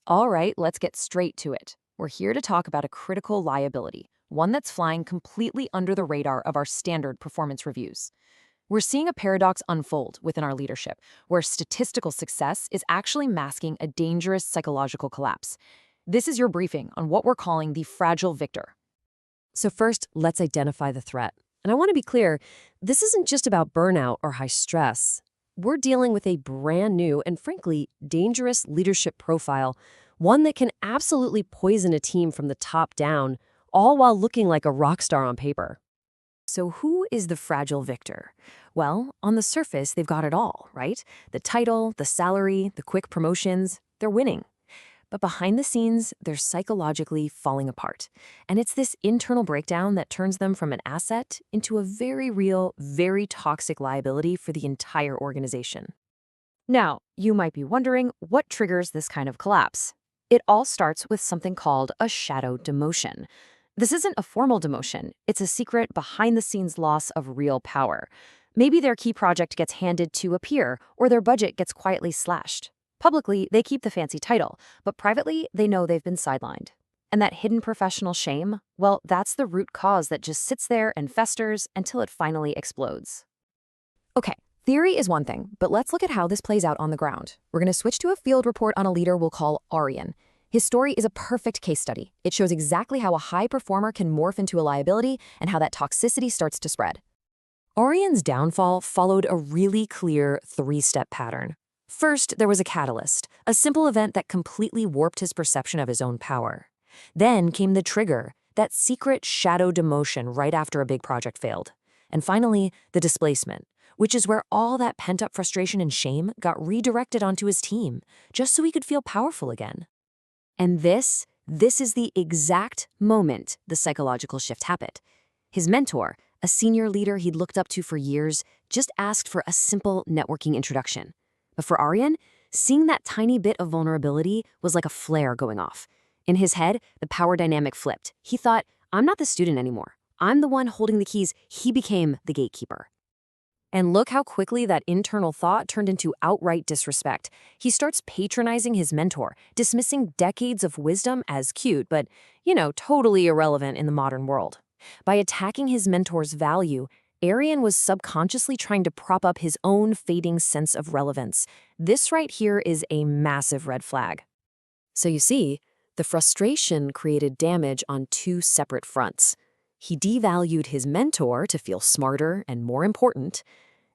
All right, let's get straight to it. We're here to talk about a critical liability, one that's flying completely under the radar of our standard performance reviews. We're seeing a paradox unfold within our leadership, where statistical success is actually masking a dangerous psychological collapse. This is your briefing on what we're calling the fragile victor. So first, let's identify the threat. And I want to be clear, this isn't just about burnout or high stress. We're dealing with a brand new and frankly dangerous leadership profile, one that can absolutely poison a team from the top down, all while looking like a rock star on paper. So who is the fragile victor? Well, on the surface, they've got it all, right? The title, the salary, the quick promotions, they're winning. But behind the scenes, they're psychologically falling apart. And it's this internal breakdown that turns them from an asset into a very real, very toxic liability for the entire organization. Now, you might be wondering what triggers this kind of collapse. It all starts with something called a shadow demotion. This isn't a formal demotion. It's a secret behind-the-scenes loss of real power. Maybe their key project gets handed to a peer, or their budget gets quietly slashed. Publicly, they keep the fancy title, but privately, they know they've been sidelined. And that hidden professional shame, well, that's the root cause that just sits there and festers until it finally explodes. Okay, theory is one thing, but let's look at how this plays out on the ground. We're going to switch to a field report on a leader we'll call Aryan. His story is a perfect case study. It shows exactly how a high performer can morph into a liability and how that toxicity starts to spread. Aryan's downfall followed a really clear three-step pattern. First, there was a catalyst, a simple event that completely warped his perception of his own power. Then came the trigger, that secret shadow demotion right after a big project failed. And finally, the displacement, which is where all that pent-up frustration and shame got redirected onto his team, just so he could feel powerful again. And this is the exact moment the psychological shift happened. His mentor, a senior leader he'd looked up to for years, just asked for a simple networking introduction. But for Aryan, seeing that tiny bit of vulnerability was like a flare going off. In his head, the power dynamic flipped. He thought, I'm not the student anymore. I'm the one holding the keys. He became the gatekeeper. And look how quickly that internal thought turned into outright disrespect. He starts patronizing his mentor, dismissing decades of wisdom as cute, but, totally irrelevant in the modern world. By attacking his mentor's value, Aryan was subconsciously trying to prop up his own fading sense of relevance. This right here is a massive red flag. So you see, the frustration created damage on two separate fronts. He devalued his mentor to feel smarter and more important,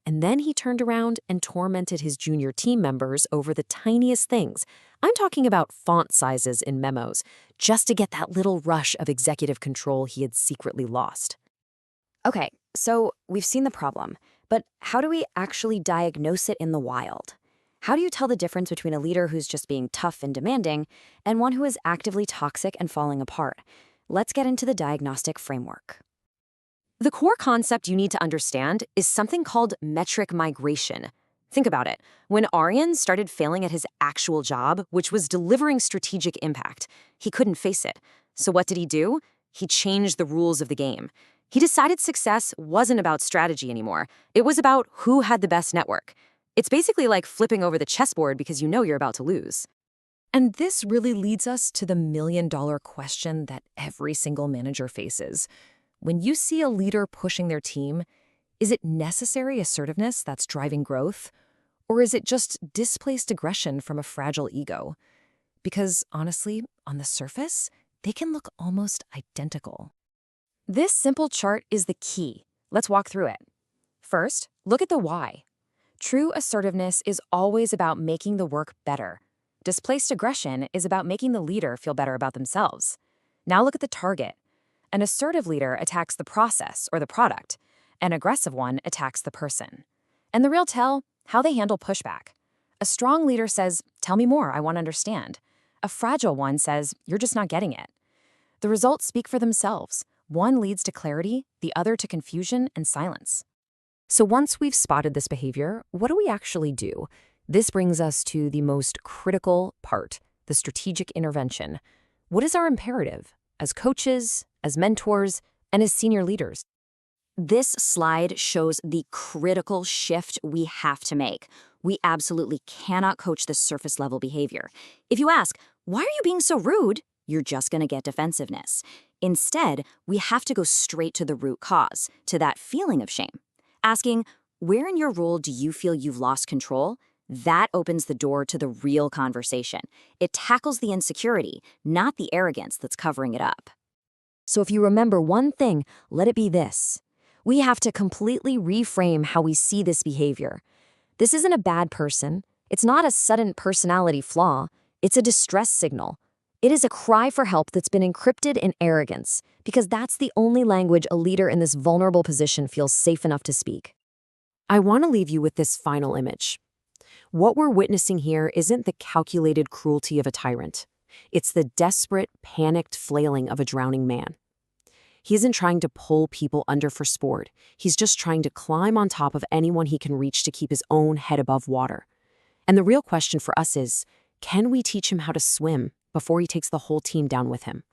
and then he turned around and tormented his junior team members over the tiniest things. I'm talking about font sizes in memos, just to get that little rush of executive control he had secretly lost. Okay, so we've seen the problem, but how do we actually diagnose it in the wild? How do you tell the difference between a leader who's just being tough and demanding and one who is actively toxic and falling apart? Let's get into the diagnostic framework. The core concept you need to understand is something called metric migration. Think about it. When Aryan started failing at his actual job, which was delivering strategic impact, he couldn't face it. So what did he do? He changed the rules of the game. He decided success wasn't about strategy anymore. It was about who had the best network. It's basically like flipping over the chessboard because you know you're about to lose. And this really leads us to the million-dollar question that every single manager faces. When you see a leader pushing their team, is it necessary assertiveness that's driving growth? Or is it just displaced aggression from a fragile ego? Because honestly, on the surface, they can look almost identical. This simple chart is the key. Let's walk through it. First, look at the why. True assertiveness is always about making the work better. Displaced aggression is about making the leader feel better about themselves. Now look at the target. An assertive leader attacks the process or the product. An aggressive one attacks the person. And the real tell, how they handle pushback. A strong leader says, tell me more, I want to understand. A fragile one says, you're just not getting it. The results speak for themselves. One leads to clarity, the other to confusion and silence. So once we've spotted this behavior, what do we actually do? This brings us to the most critical part, the strategic intervention. What is our imperative as coaches, as mentors, and as senior leaders? This slide shows the critical shift we have to make. We absolutely cannot coach this surface-level behavior. If you ask, "Why are you being so rude?" you're just going to get defensiveness. Instead, we have to go straight to the root cause, to that feeling of shame. Asking, "Where in your role do you feel you've lost control?" That opens the door to the real conversation. It tackles the insecurity, not the arrogance that's covering it up. So if you remember one thing, let it be this. We have to completely reframe how we see this behavior. This isn't a bad person. It's not a sudden personality flaw. It's a distress signal. It is a cry for help that's been encrypted in arrogance, because that's the only language a leader in this vulnerable position feels safe enough to speak. I want to leave you with this final image. What we're witnessing here isn't the calculated cruelty of a tyrant. It's the desperate, panicked flailing of a drowning man. He isn't trying to pull people under for sport. He's just trying to climb on top of anyone he can reach to keep his own head above water. And the real question for us is, can we teach him how to swim before he takes the whole team down with him?